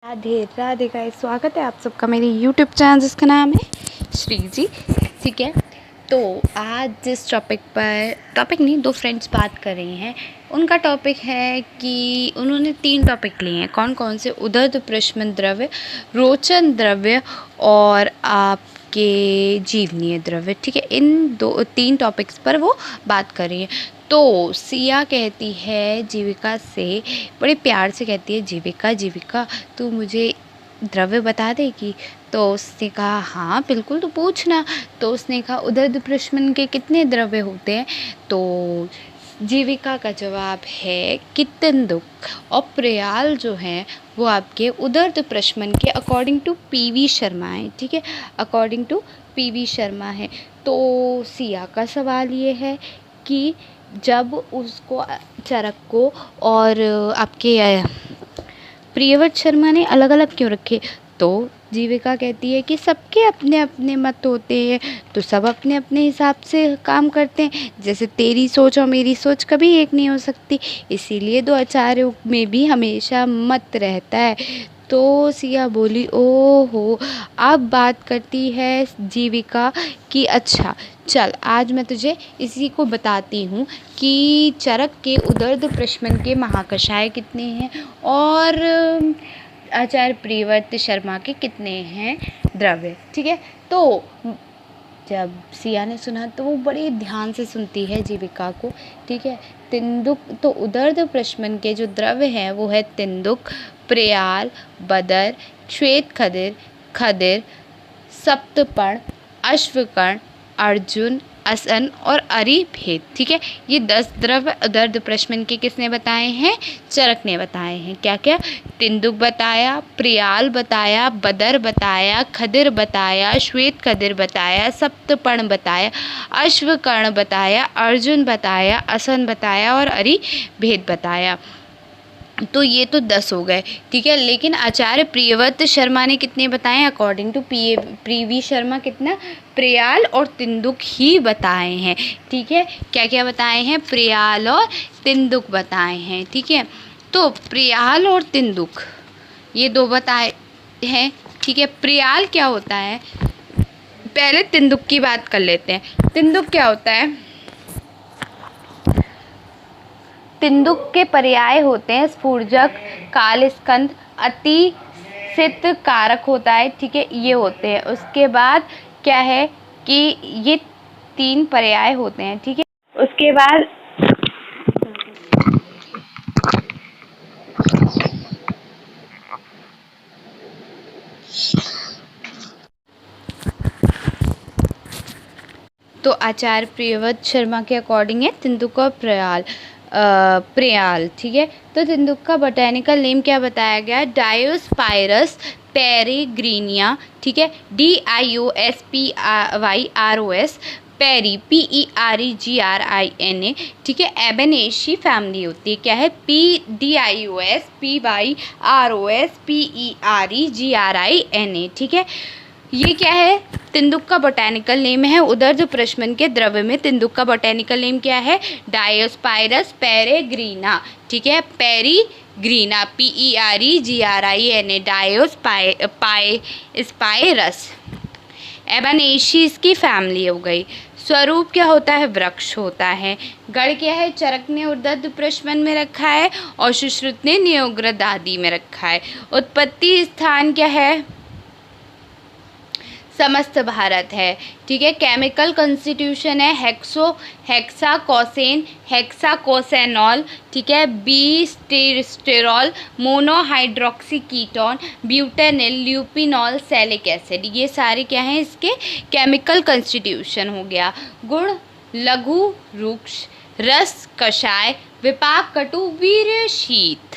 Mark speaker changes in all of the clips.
Speaker 1: Radhe Radhe guys, स्वागत है आप सबका मेरे YouTube चैनल जिसका नाम है श्री जी। ठीक है, तो आज जिस टॉपिक नहीं, दो फ्रेंड्स बात कर रही हैं। उनका टॉपिक है कि उन्होंने 3 टॉपिक लिए हैं। कौन कौन से? उदर प्रशमन द्रव्य, रोचन द्रव्य और आपके जीवनीय द्रव्य। ठीक है, इन 3 टॉपिक्स पर वो बात कर रही है। तो सिया कहती है जीविका से, बड़े प्यार से कहती है, जीविका जीविका तू मुझे द्रव्य बता देगी? तो उसने कहा हाँ बिल्कुल, तो पूछना। तो उसने कहा उदर प्रशमन के कितने द्रव्य होते हैं? तो जीविका का जवाब है कि तिंदुक और प्रयाल जो हैं वो आपके उदर प्रशमन के अकॉर्डिंग टू पीवी शर्मा है। ठीक है, अकॉर्डिंग टू पीवी शर्मा है। तो सिया का सवाल ये है कि जब उसको चरक को और आपके प्रियव्रत शर्मा ने अलग अलग क्यों रखे? तो जीविका कहती है कि सबके अपने अपने मत होते हैं, तो सब अपने अपने हिसाब से काम करते हैं। जैसे तेरी सोच और मेरी सोच कभी एक नहीं हो सकती, इसीलिए 2 आचार्यों में भी हमेशा मत रहता है। तो सिया बोली ओहो। अब बात करती है जीविका कि अच्छा चल, आज मैं तुझे इसी को बताती हूँ कि चरक के उदर्द प्रशमन के महाकषाय कितने हैं और आचार्य प्रियव्रत शर्मा के कितने हैं द्रव्य। ठीक है, तो जब सिया ने सुना तो वो बड़े ध्यान से सुनती है जीविका को। ठीक है, तिंदुक, तो उदर्द प्रशमन के जो द्रव्य हैं वो है तिंदुक, प्रयाल, बदर, श्वेत खदिर, खदिर, सप्तपर्ण, अश्वकर्ण, अर्जुन, असन और अरि भेद। ठीक है, ये 10 द्रव्य उदर्द प्रशमन के किसने बताए हैं? चरक ने बताए हैं। क्या क्या? तिंदुक बताया, प्रयाल बताया, बदर बताया, खदिर बताया, श्वेत खदिर बताया, सप्तपर्ण बताया, अश्वकर्ण बताया, अर्जुन बताया, असन बताया और अरि भेद बताया। तो ये तो 10 हो गए। ठीक है, लेकिन आचार्य प्रियव्रत शर्मा ने कितने बताए? अकॉर्डिंग टू पीवी शर्मा कितना? प्रयाल और तिंदुक ही बताए हैं। ठीक है, क्या क्या बताए हैं? प्रयाल और तिंदुक बताए हैं। ठीक है, तो प्रयाल और तिंदुक ये 2 बताए हैं। ठीक है, प्रयाल क्या होता है? पहले तिंदुक की बात कर लेते हैं। तिंदुक क्या होता है? तिंदुक के पर्याय होते हैं स्फूर्जक, कालस्कंद, अति सित कारक होता है। ठीक है, ये होते हैं। उसके बाद क्या है कि ये 3 पर्याय होते हैं। ठीक है, उसके बाद तो आचार्य प्रियव्रत शर्मा के अकॉर्डिंग है तिंदुक और प्रयाल। ठीक है, तो तिंदुक का बोटेनिकल नेम क्या बताया गया? डायोस्पाइरस पेरिग्रीनिया। ठीक है, DIOSPYROS, पेरी PERIGRINA। ठीक है, एबेनेशी फैमिली होती है। क्या है? DIOSPYROSPERIGRINA। ठीक है, ये क्या है? तिंदुक का बोटेनिकल नेम है। उदर्द प्रशमन के द्रव्य में तिंदुक का बोटेनिकल नेम क्या है? डायोस्पाइरस पेरेग्रीना। ठीक है, पेरीग्रीना PERIGRINA, डायोस्पाइरस। एबेनेशी इसकी फैमिली हो गई। स्वरूप क्या होता है? वृक्ष होता है। गण क्या है? चरक ने उदर्द प्रशमन में रखा है और सुश्रुत ने न्योग्रद आदि में रखा है। उत्पत्ति स्थान क्या है? समस्त भारत है। ठीक है, केमिकल कॉन्स्टिट्यूशन है हेक्साकोसेन, हेक्साकोसेनॉल। ठीक है, बीस्टिरस्टेरॉल, मोनोहाइड्रोक्सी कीटोन, ब्यूटेनिल, ल्यूपिनॉल, सैलिक एसिड। ये सारे क्या हैं? इसके केमिकल कॉन्स्टिट्यूशन हो गया। गुण लघु रुक्ष, रस कषाय, विपाक कटु, वीर्य शीत।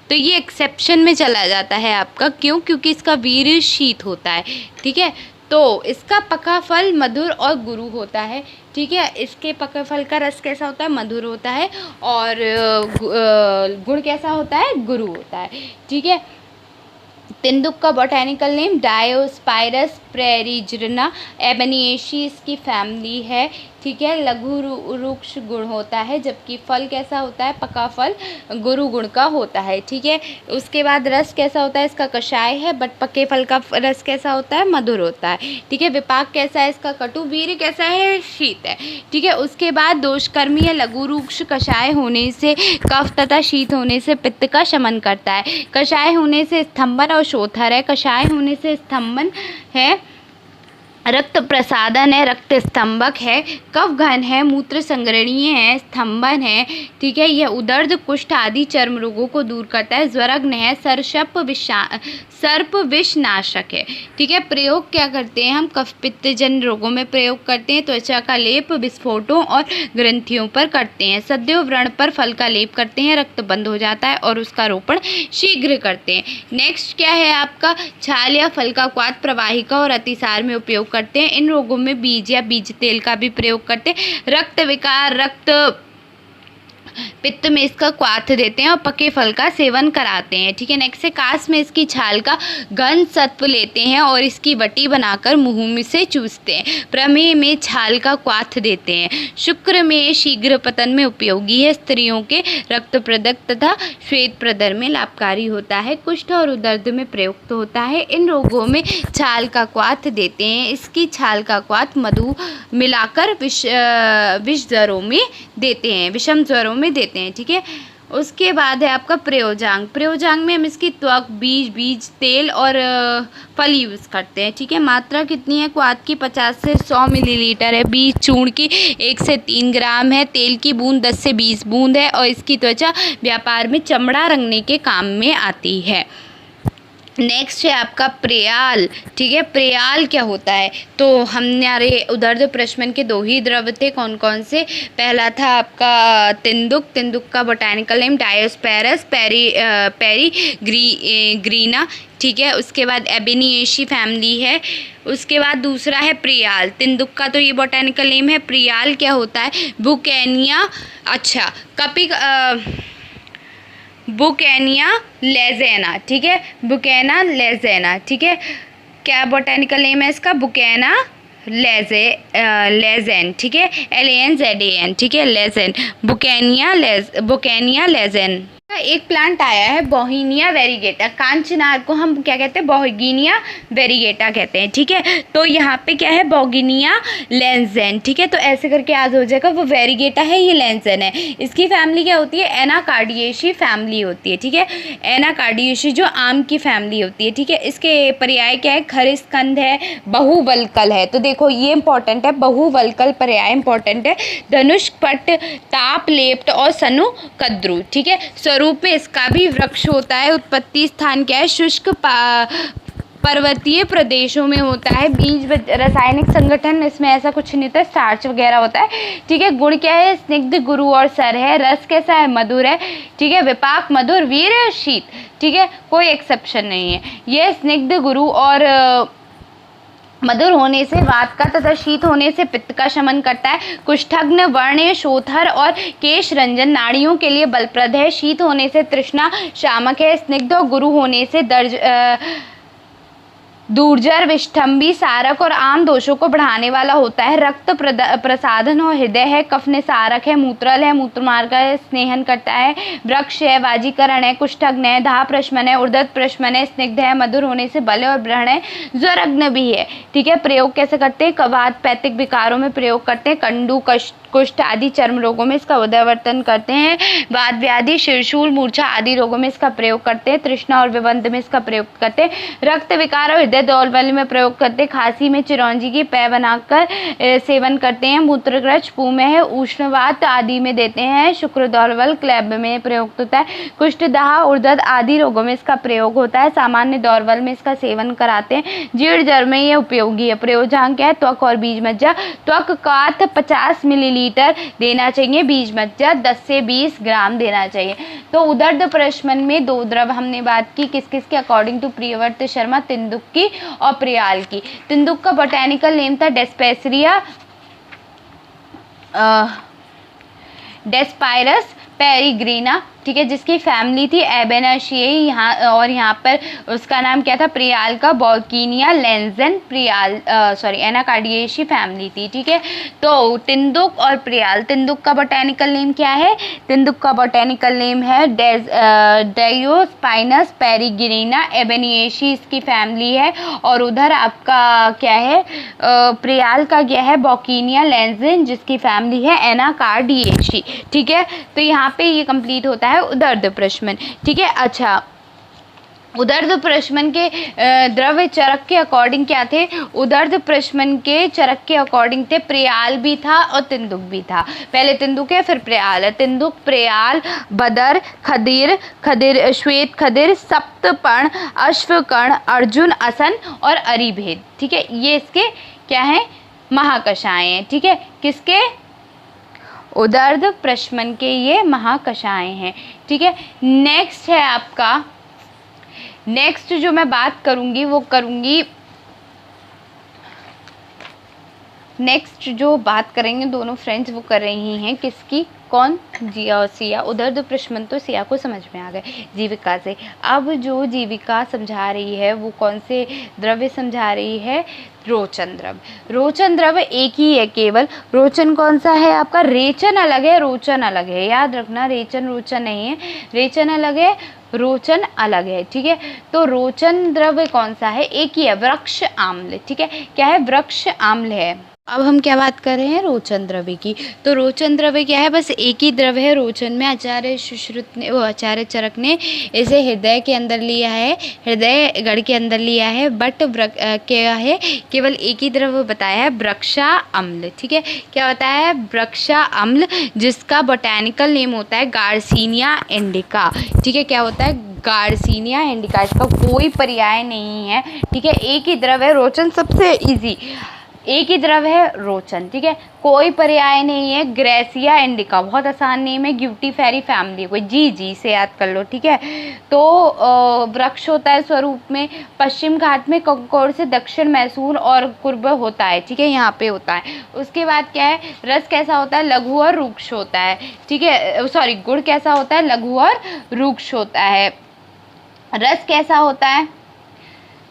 Speaker 1: तो ये एक्सेप्शन में चला जाता है आपका। क्यों? क्योंकि इसका वीर्य शीत होता है। ठीक है, तो इसका पका फल मधुर और गुरु होता है। ठीक है, इसके पके फल का रस कैसा होता है? मधुर होता है और गुण कैसा होता है? गुरु होता है। ठीक है, तिंदुक का बोटेनिकल नेम डायोस्पाइरस पेरिग्रीना, एबेनिएशी इसकी फैमिली है। ठीक ठीक है, लघु रुक्ष गुण होता है, जबकि फल कैसा होता है, पका फल गुरु गुण का होता है। ठीक है, उसके बाद रस कैसा होता है, इसका कषाय है, बट पके फल का रस कैसा होता है, मधुर होता है। ठीक है, विपाक कैसा है इसका, कटु, वीर्य कैसा है, शीत है। ठीक है, उसके बाद दोषकर्मी या लघु रुक्ष कषाय होने से कफ तथा शीत होने से पित्त का शमन करता है। कषाय होने से स्तंभन और शोथर है। कषाय होने से स्तंभन है, रक्त प्रसादन है, रक्त स्तंभक है, कफ घन है, मूत्र संग्रहणीय है, स्तंभन है। ठीक है, यह उदर्द, कुष्ठ आदि चर्म रोगों को दूर करता है। ज्वरग्न है, सर्प विषनाशक है। ठीक है, प्रयोग क्या करते हैं हम, कफ पित्त जन रोगों में प्रयोग करते हैं। त्वचा का लेप विस्फोटों और ग्रंथियों पर करते हैं। सद्यो व्रण पर फल का लेप करते हैं, रक्त बंद हो जाता है और उसका रोपण शीघ्र करते हैं। नेक्स्ट क्या है आपका, छाल या फल का क्वाथ प्रवाहिका और अतिसार में उपयोग करते हैं। इन रोगों में बीज या बीज तेल का भी प्रयोग करते हैं। रक्त विकार, रक्त पित्त में इसका क्वाथ देते हैं और पके फल का सेवन कराते हैं। ठीक है, नेक्स्ट है कास में इसकी छाल का घन सत्व लेते हैं और इसकी बटी बनाकर मुंह में से चूसते हैं। प्रमेह में छाल का क्वाथ देते हैं। शुक्र में शीघ्र पतन में उपयोगी है। स्त्रियों के रक्त प्रदक तथा श्वेत प्रदर में लाभकारी होता है। कुष्ठ और उदर्द में प्रयुक्त होता है। इन रोगों में छाल का क्वाथ देते हैं। इसकी छाल का क्वाथ मधु मिलाकर विष ज्वरों में देते हैं, विषम ज्वरों में देते हैं। ठीक है, उसके बाद है आपका प्रयोजांग। प्रयोजांग में हम इसकी त्वक, बीज तेल और फल यूज़ करते हैं। ठीक है, मात्रा कितनी है क्वाथ की, 50 से 100 मिलीलीटर है। बीज चूर्ण की 1 से 3 ग्राम है। तेल की बूंद 10 से 20 बूंद है और इसकी त्वचा व्यापार में चमड़ा रंगने के काम में आती है। नेक्स्ट है आपका प्रेयाल। ठीक है, प्रेयाल क्या होता है, तो हमारे उदर्द प्रशमन के 2 ही द्रव थे, कौन कौन से, पहला था आपका तिंदुक। तिंदुक का बोटानिकल नेम डायोस्पेरस पेरीग्रीना। ठीक है, उसके बाद एबेनिएशी फैमिली है। उसके बाद दूसरा है प्रियाल। तिंदुक का तो ये बोटानिकल नेम है। प्रियाल क्या होता है, बुकेनिया, अच्छा बुकेनिया लेजेना। ठीक है, बुकेना लेजेना। ठीक है, क्या बोटेनिकल नेम है इसका, बुकेना लेजेन। ठीक है, LANZAN। ठीक है, लेजेन, बुकेनिया लेजेन। एक प्लांट आया है बोहिनिया वेरीगेटा। कांचनार को हम क्या कहते हैं, बोहिनिया वेरीगेटा कहते हैं। ठीक है, तो यहाँ पे क्या है, बोगिनिया लेंजेन। ठीक है, तो ऐसे करके याद हो जाएगा, वो वेरीगेटा है, ये लेंजेन है। इसकी फैमिली क्या होती है, एनाकार्डियेशी फैमिली होती है। ठीक है, एनाकार्डियेशी जो आम की फैमिली होती है। ठीक है, इसके पर्याय क्या है, खरस्कंद है, बहुवल्कल है। तो देखो ये इंपॉर्टेंट है, बहुवल्कल पर्याय इंपॉर्टेंट है। धनुष पट, ताप लेप्ट और सनु कद्रु। ठीक है, स्वरूप में इसका भी वृक्ष होता है। उत्पत्ति स्थान क्या है, शुष्क पर्वतीय प्रदेशों में होता है। बीज रासायनिक संगठन इसमें ऐसा कुछ नहीं होता है, स्टार्च वगैरह होता है। ठीक है, गुण क्या है, स्निग्ध, गुरु और सर है। रस कैसा है, मधुर है। ठीक है, विपाक, मधुर, वीर, शीत। ठीक है, कोई एक्सेप्शन नहीं है। ये स्निग्ध, गुरु और मधुर होने से वात का तथा शीत होने से पित्त का शमन करता है। कुष्ठग्न, वर्ण, शोथर और केश रंजन नाड़ियों के लिए बलप्रद है। शीत होने से तृष्णा शामक है। स्निग्ध और गुरु होने से दूर्जर, विष्ठंबी, सारक और आम दोषों को बढ़ाने वाला होता है। रक्त प्रसादन और हृदय है। कफ निसारक है। मूत्रल है, मूत्रमार्ग है, स्नेहन करता है। वृक्ष है, वाजीकरण है। कुष्ठग्न है, दाह प्रशमन है, उर्दत प्रशमन है। स्निग्ध है, मधुर होने से बल और ब्रहण है। ज्वरग्न भी है। ठीक है, प्रयोग कैसे करते हैं, कवात पैतिक विकारों में प्रयोग करते हैं। कंडू, कुष्ठ आदि चर्म रोगों में इसका उदयवर्तन करते हैं। वात व्याधि, शिरशूल, मूर्छा आदि रोगों में इसका प्रयोग करते हैं। तृष्णा और विबंध में इसका प्रयोग करते हैं। रक्त विकार और हृदय दौलवली में प्रयोग करते हैं। खांसी में चिरौंजी की पेय बनाकर सेवन करते हैं। मूत्रग्रज पू में है। उष्णवात आदि में देते हैं। शुक्र दौलवल क्लैब में प्रयुक्त होता है। कुष्ठ, दाह, उर्दत आदि रोगों में इसका प्रयोग होता है। सामान्य दौलवल में इसका सेवन कराते हैं। जीर्ण जर में ये उपयोगी है। प्रयोजांग क्या है, त्वक और बीज मज्जा। त्वक काथ 50 मिलीलीटर देना चाहिए। बीज मज्जा 10 से 20 ग्राम देना चाहिए। तो उदर्द प्रशमन में 2 द्रव हमने बात की, किस किस के, अकॉर्डिंग टू प्रियव्रत शर्मा, तिंदुक की और प्रियाल की। तिंदुक का बोटेनिकल नेम था डेस्पेसिया डेस्पायरस पेरीग्रीना। ठीक है, जिसकी फैमिली थी एबेनाशियाई, यहाँ और यहाँ पर उसका नाम क्या था, प्रियाल का बॉर्किनिया लेंजन प्रियाल एनाकार्डियेशी फैमिली थी। ठीक है, तो तिंदुक और प्रियाल, तिंदुक का बोटेनिकल नेम क्या है, तिंदुक का बोटेनिकल नेम है डायोस्पाइनस पेरिग्रिना एबेनियेशी इसकी फैमिली है, और उधर आपका क्या है प्रियाल का क्या है बॉर्किनिया लेंजन जिसकी फैमिली है एनाकार्डियेशी। ठीक है, तो यहाँ पे ये कंप्लीट होता है उदर्द प्रश्मन। ठीक है, अच्छा उदर्द प्रश्मन के द्रव्य चरक के अकॉर्डिंग क्या थे, उदर्द प्रश्मन के चरक के अकॉर्डिंग थे प्रियाल भी था और तिंदुक भी था। पहले तिंदुक है फिर प्रियाल है, तिंदुक प्रियाल बदर खदिर श्वेत खदिर सप्तपर्ण अश्वकर्ण अर्जुन असन और अरिभेद। ठीक है, ये इसके क्या है महाकषाएं हैं। ठीक है, किसके, उदर्द प्रश्मन के ये महाकषाएं हैं। ठीक है, नेक्स्ट है आपका, नेक्स्ट जो मैं बात करूंगी वो करूंगी, नेक्स्ट जो बात करेंगे दोनों फ्रेंड्स वो कर रही हैं किसकी, कौन, जिया और सिया। उदर्द प्रश्मन तो सिया को समझ में आ गए जीविका से। अब जो जीविका समझा रही है वो कौन से द्रव्य समझा रही है, रोचन द्रव्य। रोचन द्रव्य एक ही है केवल, रोचन कौन सा है आपका, रेचन अलग है रोचन अलग है, याद रखना, रेचन रोचन नहीं है, रेचन अलग है रोचन अलग है। ठीक है, तो रोचन द्रव्य कौन सा है, एक ही है, वृक्ष आम्ल। ठीक है, क्या है, वृक्ष आम्ल है। अब हम क्या बात कर रहे हैं, रोचन द्रव्य की। तो रोचन द्रव्य क्या है, बस एक ही द्रव्य है रोचन में। आचार्य सुश्रुत ने आचार्य चरक ने इसे हृदय के अंदर लिया है, हृदय गढ़ के अंदर लिया है, बट क्या है, केवल एक ही द्रव्य बताया है, वृक्षा अम्ल। ठीक है, क्या बताया है, वृक्षा अम्ल, जिसका बोटेनिकल नेम होता है गार्सिनिया इंडिका। ठीक है, क्या होता है, गार्सिनिया इंडिका, इसका कोई पर्याय नहीं है। ठीक है, एक ही द्रव्य है रोचन, सबसे इजी एक ही द्रव्य है रोचन। ठीक है, कोई पर्याय नहीं है। ग्रेसिया इंडिका बहुत आसान नेम है, ग्यूटीफेरी फैमिली, कोई जी से याद कर लो। ठीक है, तो वृक्ष होता है स्वरूप में, पश्चिम घाट में कंकोड़ से दक्षिण मैसूर और कुर्ब होता है। ठीक है, यहाँ पे होता है। उसके बाद क्या है, रस कैसा होता है, लघु और रुक्ष होता है। ठीक है, सॉरी, गुड़ कैसा होता है, लघु और रुक्ष होता है। रस कैसा होता है,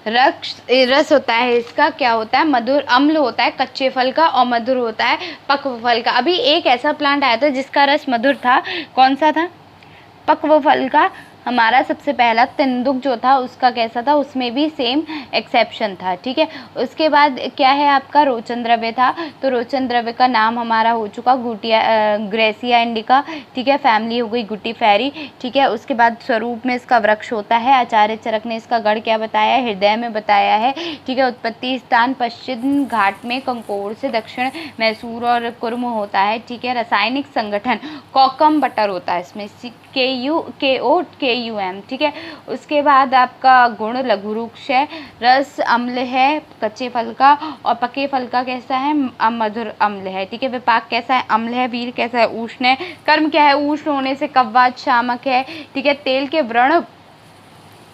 Speaker 1: रस होता है इसका क्या होता है, मधुर, अम्ल होता है कच्चे फल का, और मधुर होता है पक्व फल का। अभी एक ऐसा प्लांट आया था जिसका रस मधुर था, कौन सा था, पक्व फल का। हमारा सबसे पहला तिंदुक जो था उसका कैसा था, उसमें भी सेम एक्सेप्शन था। ठीक है, उसके बाद क्या है आपका, रोचन द्रव्य था। तो रोचन द्रव्य का नाम हमारा हो चुका ग्रेसिया इंडिका। ठीक है, फैमिली हो गई गुटीफेरी। ठीक है, उसके बाद स्वरूप में इसका वृक्ष होता है। आचार्य चरक ने इसका गढ़ क्या बताया है, हृदय में बताया है। ठीक है, उत्पत्ति स्थान पश्चिम घाट में कंकोड़ से दक्षिण मैसूर और कुर्म होता है। ठीक है, रासायनिक संगठन कॉकम बटर होता है इसमें, KUM। ठीक है, उसके बाद आपका गुण लघु रुक्ष है, रस अम्ल है कच्चे फल का, और पके फल का कैसा है, मधुर अम्ल है। ठीक है, विपाक कैसा है, अम्ल है। वीर कैसा है, उष्ण है। कर्म क्या है, उष्ण होने से कव्वाद शामक है। ठीक है, तेल के व्रण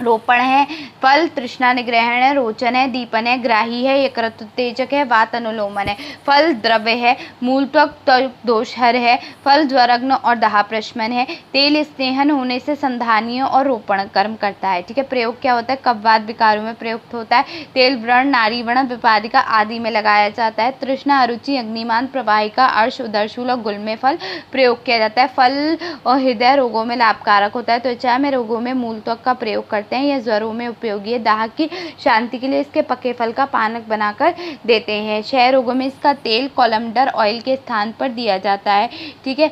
Speaker 1: रोपण है। फल तृष्णा निग्रहण है, रोचन है, दीपन है, ग्राही है, यकृत उत्तेजक है, वात अनुलोमन है। फल द्रव्य है, मूल त्वक दोषहर है। फल ज्वरग्न और दाह प्रशमन है। तेल स्नेहन होने से संधानीय और रोपण कर्म करता है। ठीक है, प्रयोग क्या होता है, कव्वाद विकारों में प्रयुक्त होता है। तेल व्रण नारी व्रण विपादिका आदि में लगाया जाता है। तृष्णा अरुचि अग्निमान प्रवाहिका अर्श उदरशूल और गुल में फल प्रयोग किया जाता है। फल और हृदय रोगों में लाभकारक होता है। त्वचा में रोगों में मूल त्वक का प्रयोग करते हैं। यह ज्वरों में उपयोगी है। दाह की शांति के लिए इसके पके फल का पानक बनाकर देते हैं। क्षय रोगों में इसका तेल कोलमडर ऑयल के स्थान पर दिया जाता है। ठीक है,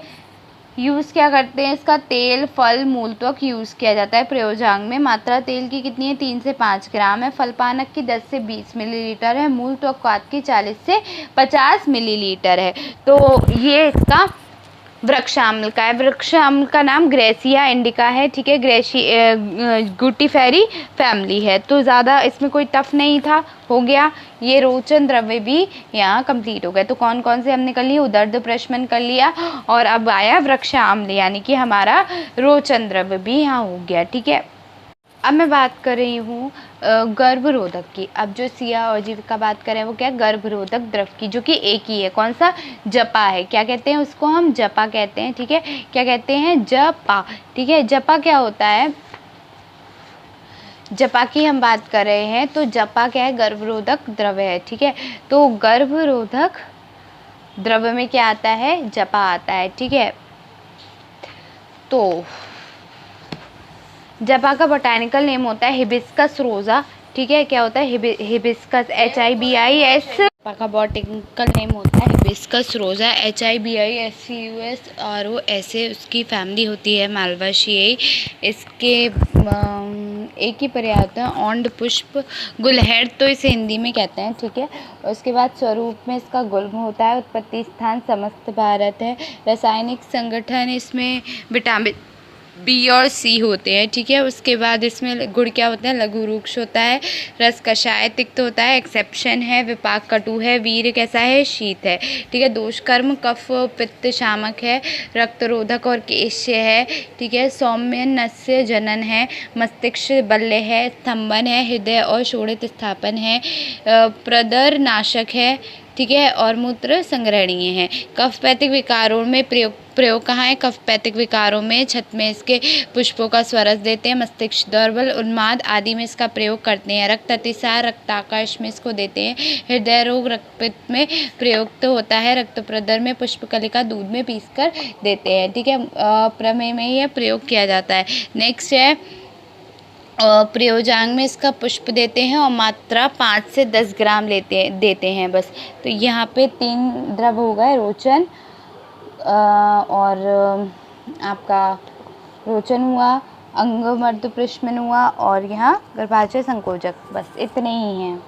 Speaker 1: यूज़ क्या करते हैं, इसका तेल फल मूल त्वक यूज़ किया जाता है। प्रयोजांग में मात्रा तेल की कितनी है, 3 से 5 ग्राम है। फल पानक की 10 से 20 मिलीलीटर है। मूल त्वक क्वाथ की 40 से 50 मिलीलीटर है। तो ये इसका वृक्षाम्ल का है। वृक्षाम्ल का नाम ग्रेसिया इंडिका है। ठीक है, गुटीफेरी फैमिली है। तो ज़्यादा इसमें कोई टफ नहीं था, हो गया। ये रोचन द्रव्य भी यहाँ कंप्लीट हो गए। तो कौन कौन से हमने कर लिए, उदर्द प्रशमन कर लिया, और अब आया वृक्षाम्ल यानी कि हमारा रोचन द्रव्य भी यहाँ हो गया। ठीक है, अब मैं बात कर रही हूँ गर्भरोधक की। अब जो सिया और जीव का बात करें वो क्या है, गर्भरोधक द्रव की, जो कि एक ही है। कौन सा? जपा है। क्या कहते हैं उसको? हम जपा कहते हैं। ठीक है, क्या कहते हैं? जपा। ठीक है, जपा क्या होता है? जपा की हम बात कर रहे हैं, तो जपा क्या है? गर्भरोधक द्रव है। ठीक है, तो गर्भरोधक द्रव्य में क्या आता है? जपा आता है। ठीक है, तो जपा का बोटानिकल नेम होता है हिबिस्कस रोजा। ठीक है, क्या होता है? Hibiscus, HIBIS। जपा का बोटानिकल नेम होता है हिबिस्कस रोजा, HIBISCUS ऐसे उसकी फैमिली होती है, मालवाशिएई। इसके एक ही पर्याय होता है औंड पुष्प गुलहेड़, तो इसे हिंदी में कहते हैं। ठीक है, उसके बाद स्वरूप में इसका गुल्म होता है। उत्पत्ति स्थान समस्त भारत है। रासायनिक संगठन इसमें विटामिन B और C होते हैं। ठीक है, उसके बाद इसमें गुण क्या होता है? लघु रुक्ष होता है। रस कषाय तिक्त होता है। एक्सेप्शन है। विपाक कटु है। वीर कैसा है? शीत है। ठीक है, दोष कर्म कफ पित्त शामक है। रक्तरोधक और केश्य है। ठीक है, सौम्य नस्य जनन है। मस्तिष्क बल्य है। स्तंभन है। हृदय और शोणित स्थापन है। प्रदर नाशक है। ठीक है, और मूत्र संग्रहणीय है। कफपैतिक विकारों में प्रयोग कहाँ है? कफपैतिक विकारों में छत में इसके पुष्पों का स्वरस देते हैं। मस्तिष्क दौर्बल, उन्माद आदि में इसका प्रयोग करते हैं। रक्त अतिसार, रक्ताकर्ष में इसको देते हैं। हृदय रोग, रक्तपित्त में प्रयुक्त होता है। रक्त प्रदर में पुष्पकलिका दूध में पीसकर देते हैं। ठीक है, प्रमेय में यह प्रयोग किया जाता है। नेक्स्ट है प्रयोजांग में इसका पुष्प देते हैं और मात्रा 5 से 10 ग्राम देते हैं बस। तो यहाँ पे 3 द्रव हो गए, रोचन और आपका रोचन हुआ, अंगमर्द पृष्ठमन हुआ और यहाँ गर्भाशय संकोचक, बस इतने ही हैं।